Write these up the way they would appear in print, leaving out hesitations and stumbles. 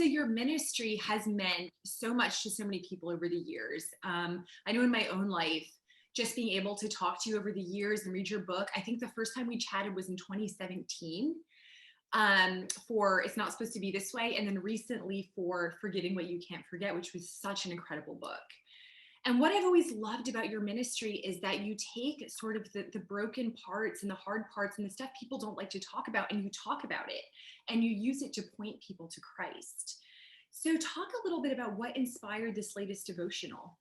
So your ministry has meant so much to so many people over the years. I know in my own life, just being able to talk to you over the years and read your book. I think the first time we chatted was in 2017 for It's Not Supposed to Be This Way. And then recently for Forgetting What You Can't Forget, which was such an incredible book. And what I've always loved about your ministry is that you take sort of the broken parts and the hard parts and the stuff people don't like to talk about, and you talk about it and you use it to point people to Christ. So talk a little bit about what inspired this latest devotional.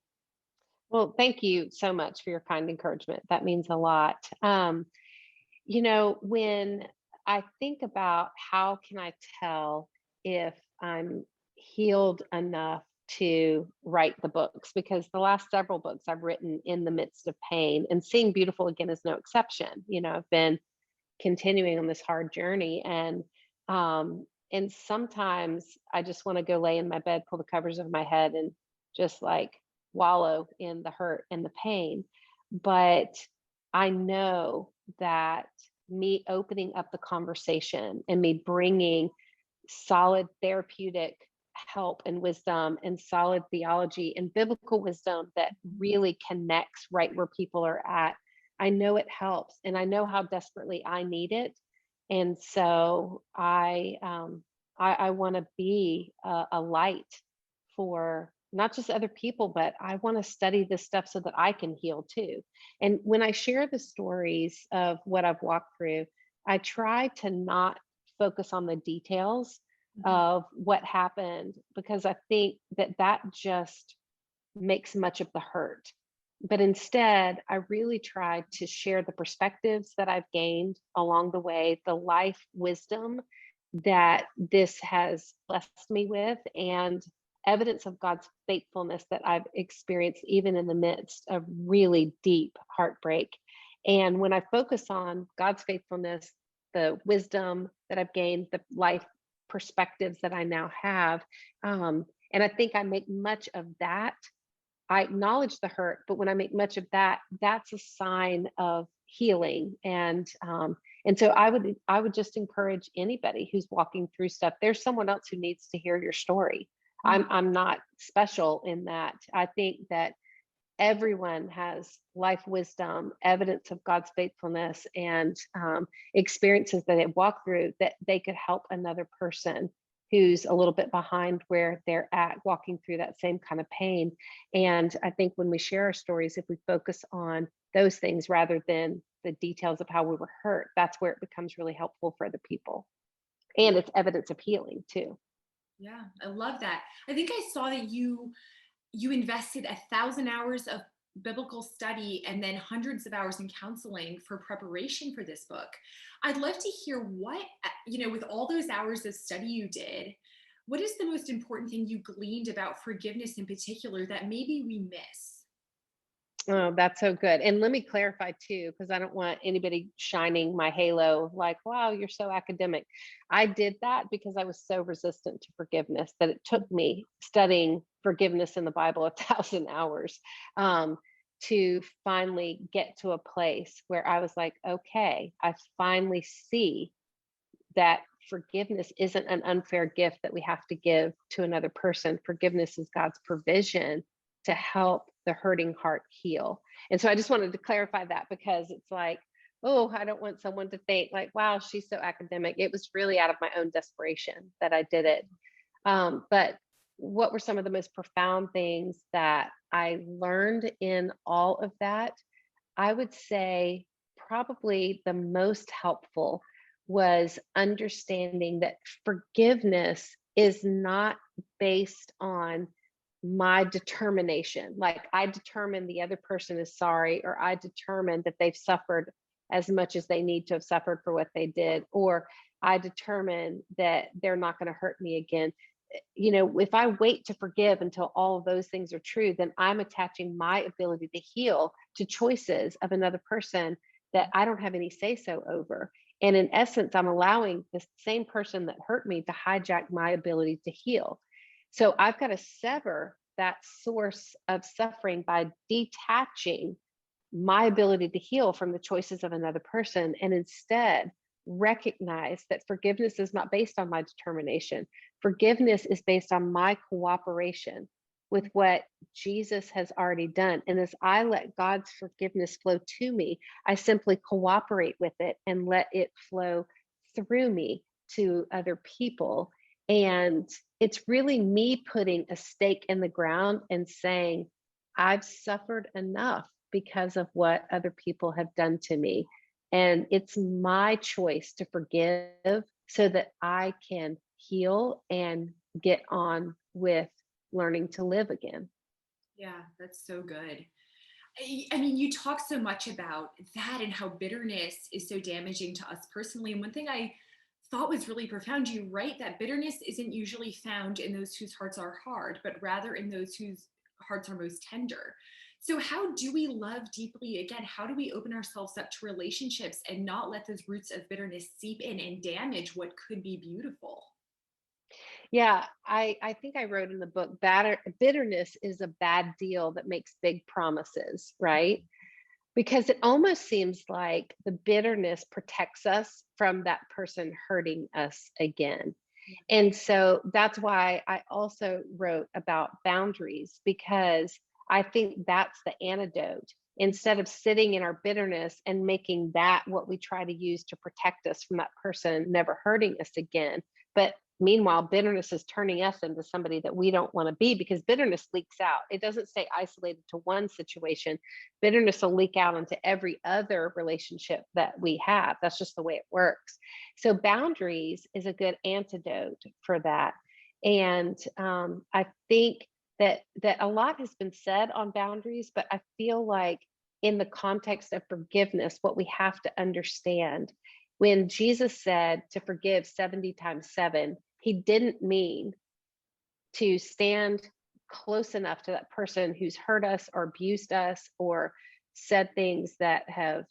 Well, thank you so much for your kind encouragement. That means a lot. When I think about how can I tell if I'm healed enough to write the books, because the last several books I've written in the midst of pain, and Seeing Beautiful Again is no exception. I've been continuing on this hard journey, and sometimes I just want to go lay in my bed, pull the covers over my head, and just like wallow in the hurt and the pain. But I know that me opening up the conversation and me bringing solid therapeutic help and wisdom and solid theology and biblical wisdom that really connects right where people are at, I know it helps, and I know how desperately I need it. And so I want to be a light for not just other people, but I want to study this stuff so that I can heal too. And when I share the stories of what I've walked through, I try to not focus on the details of what happened, because I think that just makes much of the hurt. But instead, I really try to share the perspectives that I've gained along the way, the life wisdom that this has blessed me with, and evidence of God's faithfulness that I've experienced even in the midst of really deep heartbreak. And when I focus on God's faithfulness, the wisdom that I've gained, the life perspectives that I now have, and I think I make much of that. I acknowledge the hurt, but when I make much of that, that's a sign of healing. And so I would just encourage anybody who's walking through stuff. There's someone else who needs to hear your story. I'm not special in that. I think that everyone has life wisdom, evidence of God's faithfulness, and experiences that they've walked through that they could help another person who's a little bit behind where they're at, walking through that same kind of pain. And I think when we share our stories, if we focus on those things rather than the details of how we were hurt, that's where it becomes really helpful for other people. And it's evidence of healing too. Yeah, I love that. I think I saw that you invested 1,000 hours of biblical study and then hundreds of hours in counseling for preparation for this book. I'd love to hear what, with all those hours of study you did, what is the most important thing you gleaned about forgiveness in particular that maybe we miss? Oh, that's so good. And let me clarify too, because I don't want anybody shining my halo like, wow, you're so academic. I did that because I was so resistant to forgiveness that it took me studying forgiveness in the Bible 1,000 hours to finally get to a place where I was like, okay, I finally see that forgiveness isn't an unfair gift that we have to give to another person. Forgiveness is God's provision to help the hurting heart heal. And so I just wanted to clarify that, because it's like, oh, I don't want someone to think like, wow, she's so academic. It was really out of my own desperation that I did it. But what were some of the most profound things that I learned in all of that? I would say probably the most helpful was understanding that forgiveness is not based on my determination. Like, I determine the other person is sorry, or I determine that they've suffered as much as they need to have suffered for what they did, or I determine that they're not going to hurt me again. If I wait to forgive until all of those things are true, then I'm attaching my ability to heal to choices of another person that I don't have any say so over. And in essence, I'm allowing the same person that hurt me to hijack my ability to heal. So I've got to sever that source of suffering by detaching my ability to heal from the choices of another person, and instead recognize that forgiveness is not based on my determination. Forgiveness is based on my cooperation with what Jesus has already done. And as I let God's forgiveness flow to me, I simply cooperate with it and let it flow through me to other people. And it's really me putting a stake in the ground and saying, I've suffered enough because of what other people have done to me. And it's my choice to forgive so that I can heal and get on with learning to live again. Yeah, that's so good. I mean, you talk so much about that and how bitterness is so damaging to us personally. And one thing I thought was really profound, you write that bitterness isn't usually found in those whose hearts are hard, but rather in those whose hearts are most tender. So, how do we love deeply again? How do we open ourselves up to relationships and not let those roots of bitterness seep in and damage what could be beautiful? Yeah, I think I wrote in the book, bitterness is a bad deal that makes big promises, right? Because it almost seems like the bitterness protects us from that person hurting us again. And so that's why I also wrote about boundaries, because I think that's the antidote. Instead of sitting in our bitterness and making that what we try to use to protect us from that person never hurting us again. But meanwhile, bitterness is turning us into somebody that we don't want to be, because bitterness leaks out. It doesn't stay isolated to one situation. Bitterness will leak out into every other relationship that we have. That's just the way it works. So boundaries is a good antidote for that. And I think that a lot has been said on boundaries, but I feel like in the context of forgiveness, what we have to understand, when Jesus said to forgive 70 times 7, he didn't mean to stand close enough to that person who's hurt us or abused us or said things that have,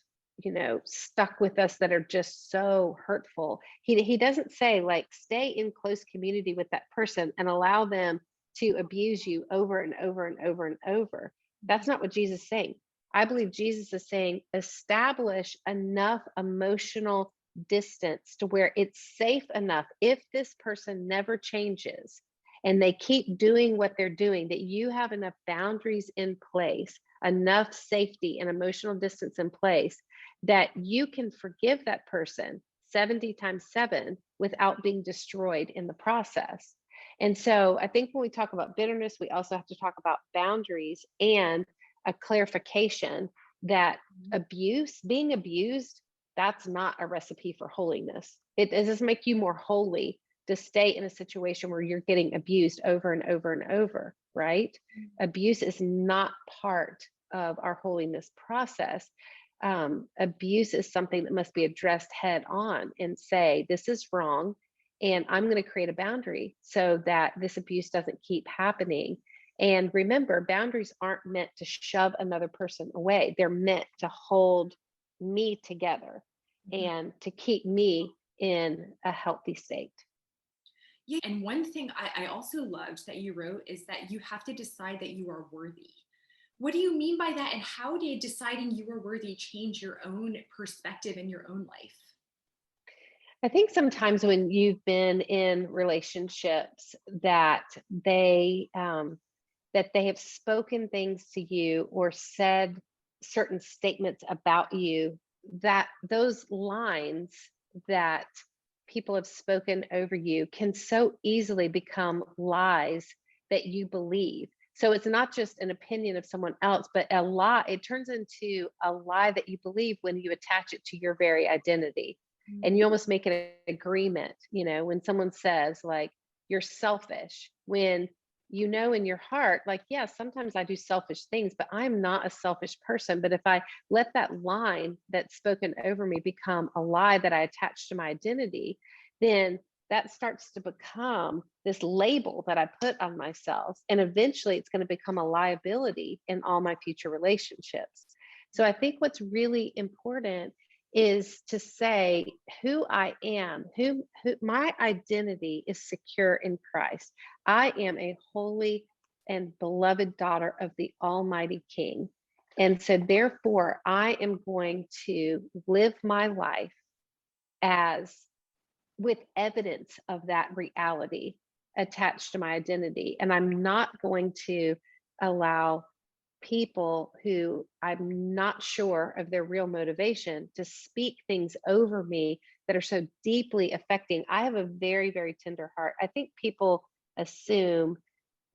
stuck with us, that are just so hurtful. He doesn't say, like, stay in close community with that person and allow them to abuse you over and over and over and over. That's not what Jesus is saying. I believe Jesus is saying establish enough emotional distance to where it's safe enough, if this person never changes and they keep doing what they're doing, that you have enough boundaries in place, enough safety and emotional distance in place, that you can forgive that person 70 times 7 without being destroyed in the process. And so I think when we talk about bitterness, we also have to talk about boundaries and a clarification that being abused, that's not a recipe for holiness. It doesn't make you more holy to stay in a situation where you're getting abused over and over and over, right? Abuse is not part of our holiness process. Abuse is something that must be addressed head on and say, this is wrong, and I'm going to create a boundary so that this abuse doesn't keep happening. And remember, boundaries aren't meant to shove another person away. They're meant to hold me together and to keep me in a healthy state. Yeah. And one thing I also loved that you wrote is that you have to decide that you are worthy. What do you mean by that? And how did deciding you were worthy change your own perspective in your own life? I think sometimes when you've been in relationships that they have spoken things to you or said certain statements about you, that those lines that people have spoken over you can so easily become lies that you believe. So it's not just an opinion of someone else, but a lie. It turns into a lie that you believe when you attach it to your very identity. And you almost make an agreement, when someone says, like, you're selfish, when in your heart, like, yeah, sometimes I do selfish things, but I'm not a selfish person. But if I let that line that's spoken over me become a lie that I attach to my identity, then that starts to become this label that I put on myself. And eventually it's going to become a liability in all my future relationships. So I think what's really important is to say who I am, who my identity is secure in Christ. I am a holy and beloved daughter of the Almighty King. And so therefore I am going to live my life as with evidence of that reality attached to my identity. And I'm not going to allow people who I'm not sure of their real motivation to speak things over me that are so deeply affecting. I have a very, very tender heart. I think people assume,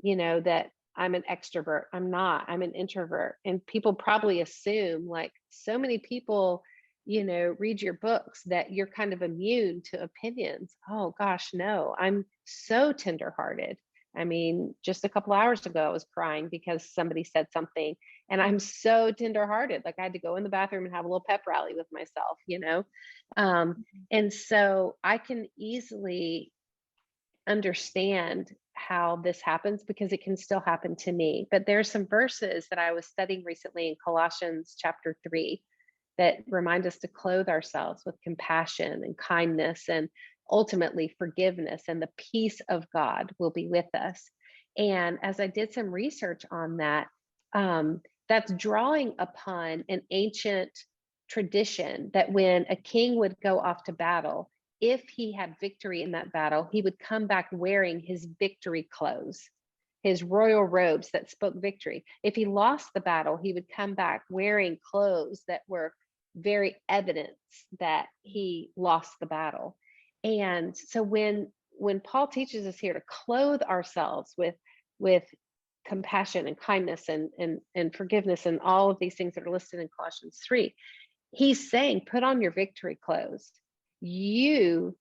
that I'm an extrovert. I'm not. I'm an introvert. And people probably assume, like so many people, read your books, that you're kind of immune to opinions. Oh gosh, no. I'm so tenderhearted. I mean, just a couple hours ago, I was crying because somebody said something, and I'm so tenderhearted. Like I had to go in the bathroom and have a little pep rally with myself. And so I can easily understand how this happens because it can still happen to me. But there's some verses that I was studying recently in Colossians chapter 3 that remind us to clothe ourselves with compassion and kindness and ultimately forgiveness, and the peace of God will be with us. And as I did some research on that, that's drawing upon an ancient tradition that when a king would go off to battle, if he had victory in that battle, he would come back wearing his victory clothes, his royal robes that spoke victory. If he lost the battle, he would come back wearing clothes that were very evidence that he lost the battle. And so when Paul teaches us here to clothe ourselves with compassion and kindness and forgiveness and all of these things that are listed in Colossians 3, he's saying, put on your victory clothes. You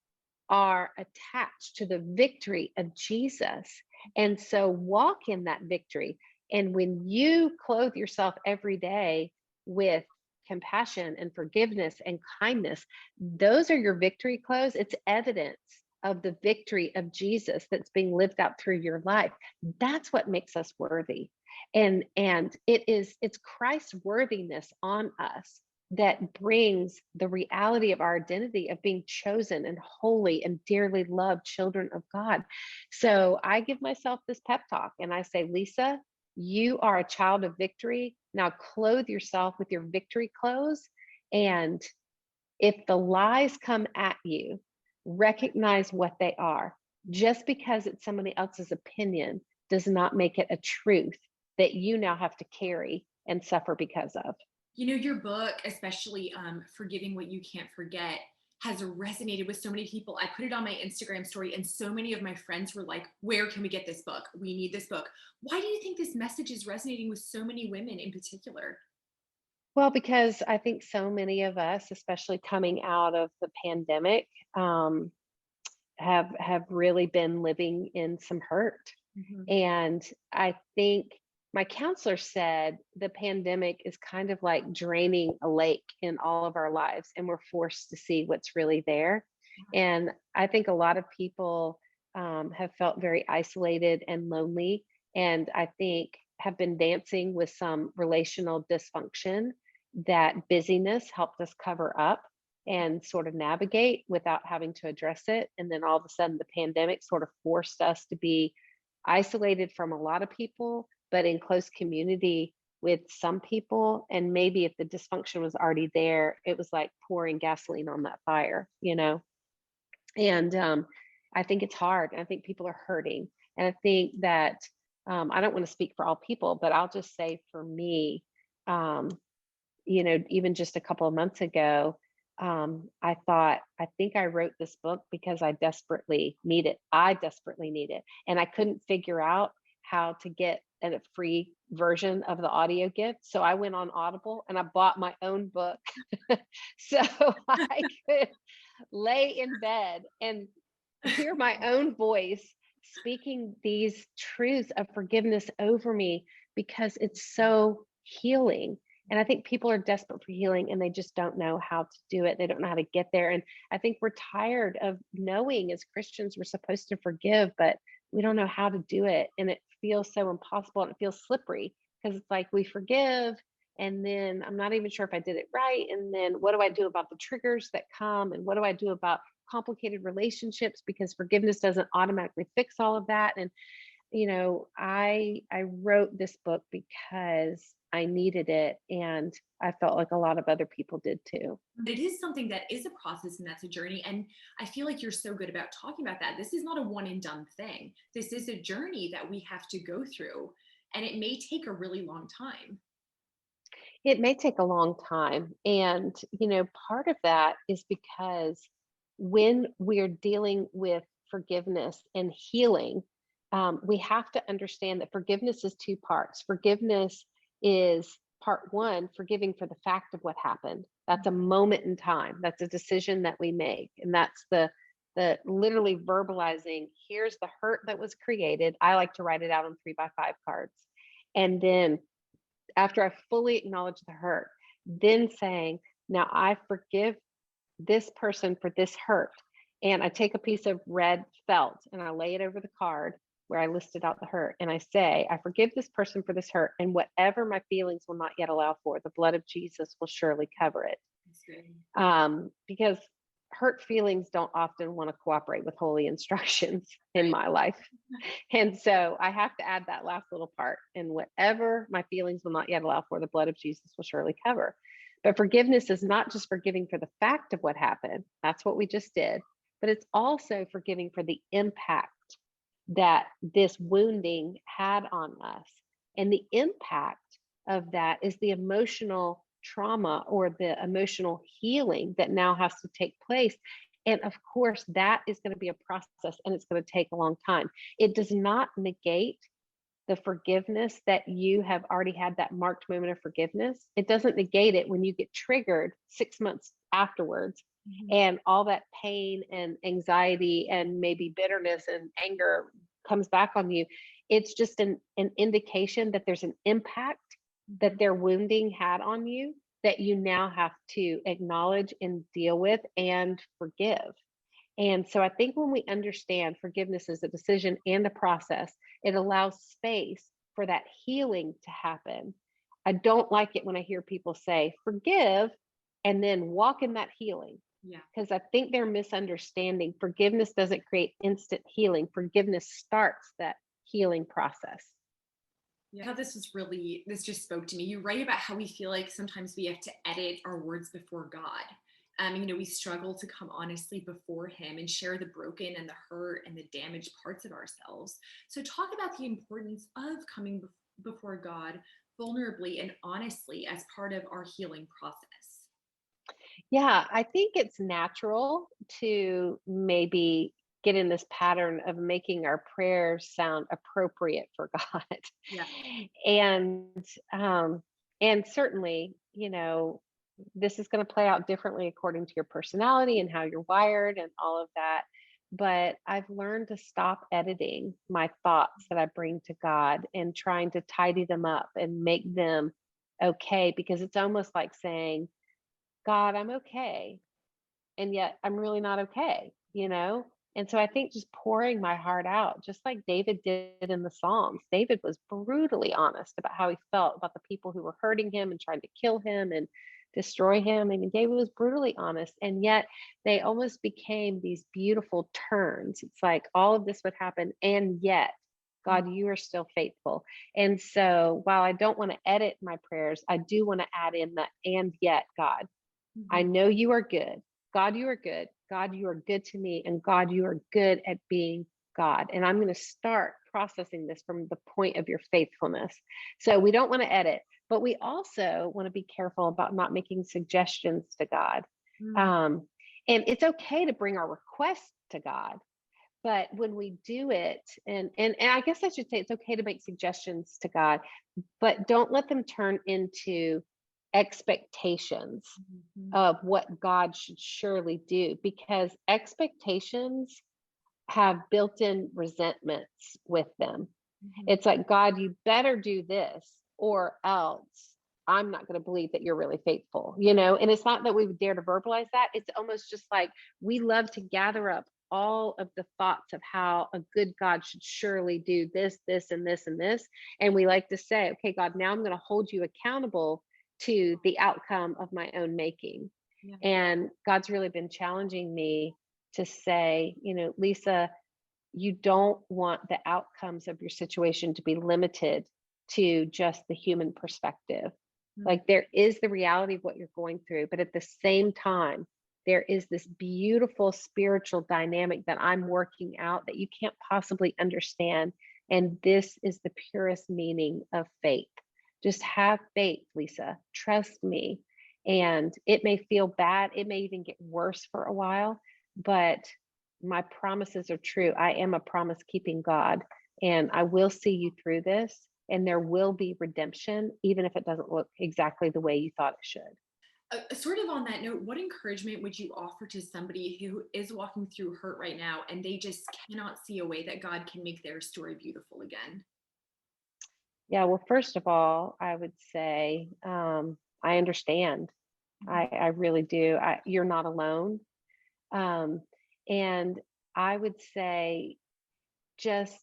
are attached to the victory of Jesus. And so walk in that victory. And when you clothe yourself every day with compassion and forgiveness and kindness, those are your victory clothes. It's evidence of the victory of Jesus that's being lived out through your life. That's what makes us worthy. And it's Christ's worthiness on us that brings the reality of our identity of being chosen and holy and dearly loved children of God. So I give myself this pep talk and I say, Lysa, you are a child of victory. Now clothe yourself with your victory clothes. And if the lies come at you, recognize what they are. Just because it's somebody else's opinion does not make it a truth that you now have to carry and suffer because of. Your book, especially Forgiving What You Can't Forget, has resonated with so many people. I put it on my Instagram story, and so many of my friends were like, where can we get this book? We need this book. Why do you think this message is resonating with so many women in particular? Well, because I think so many of us, especially coming out of the pandemic, have really been living in some hurt. Mhm. And I think my counselor said the pandemic is kind of like draining a lake in all of our lives, and we're forced to see what's really there. And I think a lot of people have felt very isolated and lonely, and I think have been dancing with some relational dysfunction that busyness helped us cover up and sort of navigate without having to address it. And then all of a sudden, the pandemic sort of forced us to be isolated from a lot of people, but in close community with some people. And maybe if the dysfunction was already there, it was like pouring gasoline on that fire. And I think it's hard. I think people are hurting. And I think that I don't want to speak for all people, but I'll just say for me, even just a couple of months ago, I thought, I think I wrote this book because I desperately need it. I desperately need it. And I couldn't figure out how to get a free version of the audio gift. So I went on Audible and I bought my own book so I could lay in bed and hear my own voice speaking these truths of forgiveness over me, because it's so healing. And I think people are desperate for healing and they just don't know how to do it. They don't know how to get there. And I think we're tired of knowing as Christians we're supposed to forgive, but we don't know how to do it. And it feels so impossible and it feels slippery because it's like we forgive and then I'm not even sure if I did it right. And then what do I do about the triggers that come? And what do I do about complicated relationships? Because forgiveness doesn't automatically fix all of that. And I wrote this book because I needed it. And I felt like a lot of other people did too. It is something that is a process and that's a journey. And I feel like you're so good about talking about that. This is not a one and done thing. This is a journey that we have to go through, and it may take a really long time. It may take a long time. And, part of that is because when we're dealing with forgiveness and healing, we have to understand that forgiveness is two parts. Forgiveness is part one, forgiving for the fact of what happened. That's a moment in time. That's a decision that we make. And that's the literally verbalizing, here's the hurt that was created. I like to write it out on 3x5 cards. And then after I fully acknowledge the hurt, then saying, now I forgive this person for this hurt. And I take a piece of red felt and I lay it over the card where I listed out the hurt. And I say, I forgive this person for this hurt. And whatever my feelings will not yet allow for, the blood of Jesus will surely cover it. That's good. Because hurt feelings don't often want to cooperate with holy instructions in my life. And so I have to add that last little part. And whatever my feelings will not yet allow for, the blood of Jesus will surely cover. But forgiveness is not just forgiving for the fact of what happened. That's what we just did. But it's also forgiving for the impact that this wounding had on us. And the impact of that is the emotional trauma or the emotional healing that now has to take place. And of course, that is going to be a process and it's going to take a long time. It does not negate the forgiveness that you have already had, that marked moment of forgiveness. It doesn't negate it when you get triggered 6 months afterwards. And all that pain and anxiety and maybe bitterness and anger comes back on you. It's just an indication that there's an impact that their wounding had on you that you now have to acknowledge and deal with and forgive. And so I think when we understand forgiveness is a decision and a process, it allows space for that healing to happen. I don't like it when I hear people say, forgive, and then walk in that healing. Yeah. Because I think they're misunderstanding. Forgiveness doesn't create instant healing. Forgiveness starts that healing process. Yeah, this just spoke to me. You write about how we feel like sometimes we have to edit our words before God. We struggle to come honestly before him and share the broken and the hurt and the damaged parts of ourselves. So talk about the importance of coming before God vulnerably and honestly as part of our healing process. Yeah, I think it's natural to maybe get in this pattern of making our prayers sound appropriate for God. Yeah. And and certainly, this is going to play out differently according to your personality and how you're wired and all of that. But I've learned to stop editing my thoughts that I bring to God and trying to tidy them up and make them okay, because it's almost like saying, God, I'm okay. And yet I'm really not okay. And so I think just pouring my heart out, just like David did in the Psalms. David was brutally honest about how he felt about the people who were hurting him and trying to kill him and destroy him. I mean, David was brutally honest. And yet they almost became these beautiful turns. It's like all of this would happen. And yet, God, you are still faithful. And so while I don't want to edit my prayers, I do want to add in that, and yet, God, I know you are good. God, you are good. God, you are good to me. And God, you are good at being God. And I'm going to start processing this from the point of your faithfulness. So we don't want to edit, but we also want to be careful about not making suggestions to God. And it's okay to bring our requests to God. But when we do it, and I guess I should say it's okay to make suggestions to God, but don't let them turn into expectations of what God should surely do, because expectations have built-in resentments with them. It's like, God, you better do this or else I'm not going to believe that you're really faithful, and it's not that we would dare to verbalize that. It's almost just like we love to gather up all of the thoughts of how a good God should surely do this, this, and this, and this. And we like to say, okay, God, now I'm going to hold you accountable to the outcome of my own making. Yeah. And God's really been challenging me to say, Lysa, you don't want the outcomes of your situation to be limited to just the human perspective. Mm. Like there is the reality of what you're going through, but at the same time, there is this beautiful spiritual dynamic that I'm working out that you can't possibly understand. And this is the purest meaning of faith. Just have faith, Lysa. Trust me. And it may feel bad. It may even get worse for a while, but my promises are true. I am a promise keeping God, and I will see you through this. And there will be redemption, even if it doesn't look exactly the way you thought it should. Sort of on that note, what encouragement would you offer to somebody who is walking through hurt right now and they just cannot see a way that God can make their story beautiful again? Yeah, well, first of all, I would say I understand. I really do. You're not alone. Um, and I would say just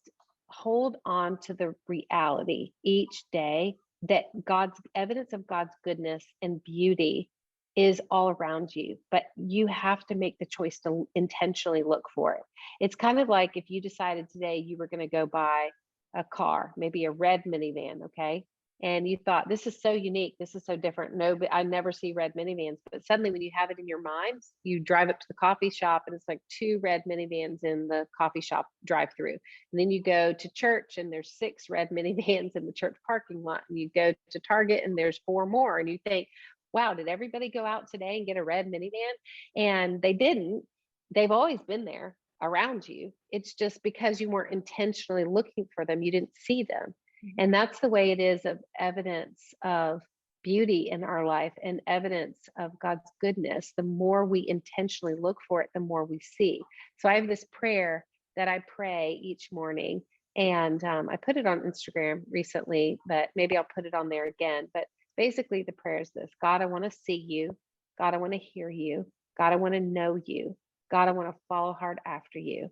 hold on to the reality each day that God's evidence of God's goodness and beauty is all around you, but you have to make the choice to intentionally look for it. It's kind of like if you decided today you were going to go buy a car, maybe a red minivan, okay? And you thought, this is so unique, this is so different. No, but I never see red minivans. But suddenly, when you have it in your mind, you drive up to the coffee shop and it's like two red minivans in the coffee shop drive through. And then you go to church and there's six red minivans in the church parking lot. And you go to Target and there's four more. And you think, wow, did everybody go out today and get a red minivan? And they didn't. They've always been there around you. It's just because you weren't intentionally looking for them, you didn't see them. And that's the way it is of evidence of beauty in our life and evidence of God's goodness. The more we intentionally look for it, the more we see. So I have this prayer that I pray each morning. And I put it on Instagram recently, but maybe I'll put it on there again. But basically, the prayer is this: God, I want to see you. God, I want to hear you. God, I want to know you. God, I want to follow hard after you.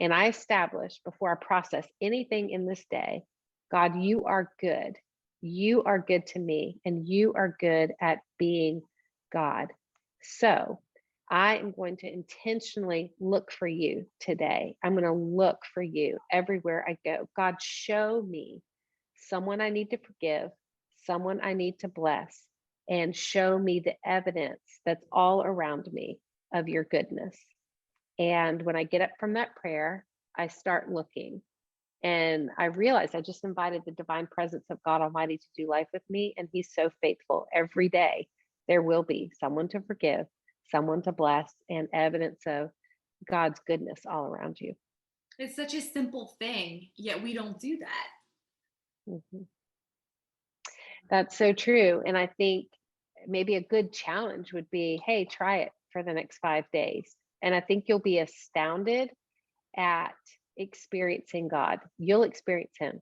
And I establish before I process anything in this day, God, you are good. You are good to me, and you are good at being God. So I am going to intentionally look for you today. I'm going to look for you everywhere I go. God, show me someone I need to forgive, someone I need to bless, and show me the evidence that's all around me of your goodness. And when I get up from that prayer, I start looking. And I realized I just invited the divine presence of God Almighty to do life with me. And He's so faithful. Every day, there will be someone to forgive, someone to bless, and evidence of God's goodness all around you. It's such a simple thing, yet we don't do that. Mhm. That's so true. And I think maybe a good challenge would be, hey, try it for the next 5 days. And I think you'll be astounded at experiencing God. You'll experience Him.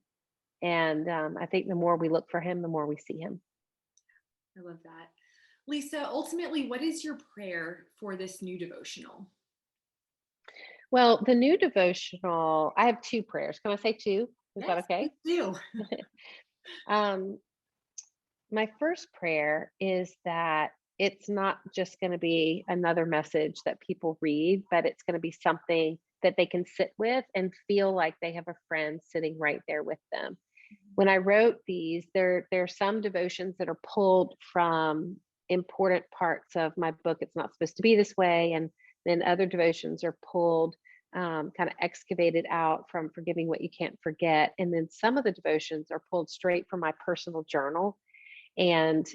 And I think the more we look for Him, the more we see Him. I love that. Lysa, ultimately, what is your prayer for this new devotional? Well, the new devotional, I have two prayers. Can I say two? Is that Yes, okay? please do. Um, my first prayer is that it's not just going to be another message that people read, but it's going to be something that they can sit with and feel like they have a friend sitting right there with them. When I wrote these, there are some devotions that are pulled from important parts of my book. It's not supposed to be this way. And then other devotions are pulled, kind of excavated out from Forgiving What You Can't Forget. And then some of the devotions are pulled straight from my personal journal. And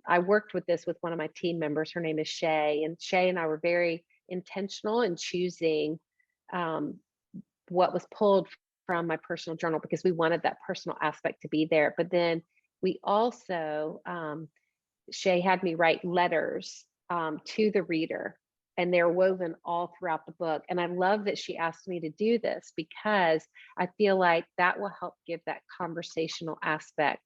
I worked with this with one of my team members. Her name is Shay. And Shay and I were very intentional in choosing what was pulled from my personal journal because we wanted that personal aspect to be there. But then we also, Shay had me write letters to the reader, and they're woven all throughout the book. And I love that she asked me to do this because I feel like that will help give that conversational aspect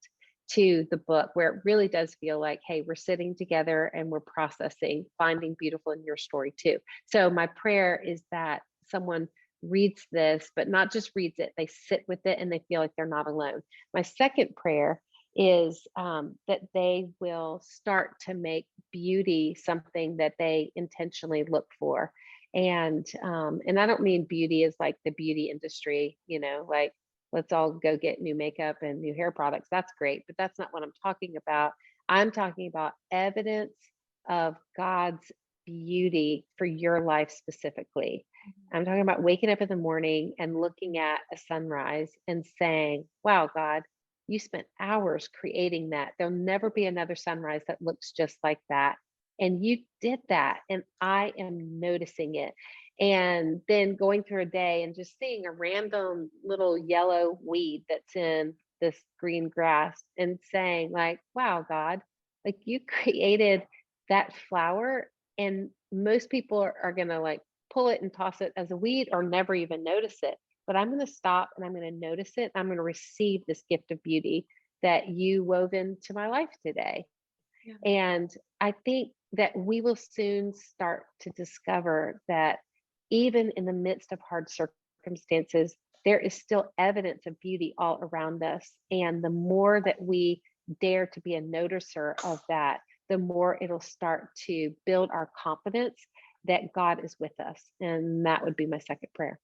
to the book, where it really does feel like, hey, we're sitting together and we're processing, finding beautiful in your story too. So my prayer is that someone reads this, but not just reads it, they sit with it and they feel like they're not alone. My second prayer is that they will start to make beauty something that they intentionally look for. And I don't mean beauty as like the beauty industry, like let's all go get new makeup and new hair products. That's great, but that's not what I'm talking about. I'm talking about evidence of God's beauty for your life specifically. I'm talking about waking up in the morning and looking at a sunrise and saying, wow, God, you spent hours creating that. There'll never be another sunrise that looks just like that. And you did that. And I am noticing it. And then going through a day and just seeing a random little yellow weed that's in this green grass and saying, like, wow, God, like you created that flower. And most people are going to like pull it and toss it as a weed or never even notice it. But I'm going to stop and I'm going to notice it. I'm going to receive this gift of beauty that you wove into my life today. Yeah. And I think that we will soon start to discover that even in the midst of hard circumstances, there is still evidence of beauty all around us. And the more that we dare to be a noticer of that, the more it'll start to build our confidence that God is with us. And that would be my second prayer.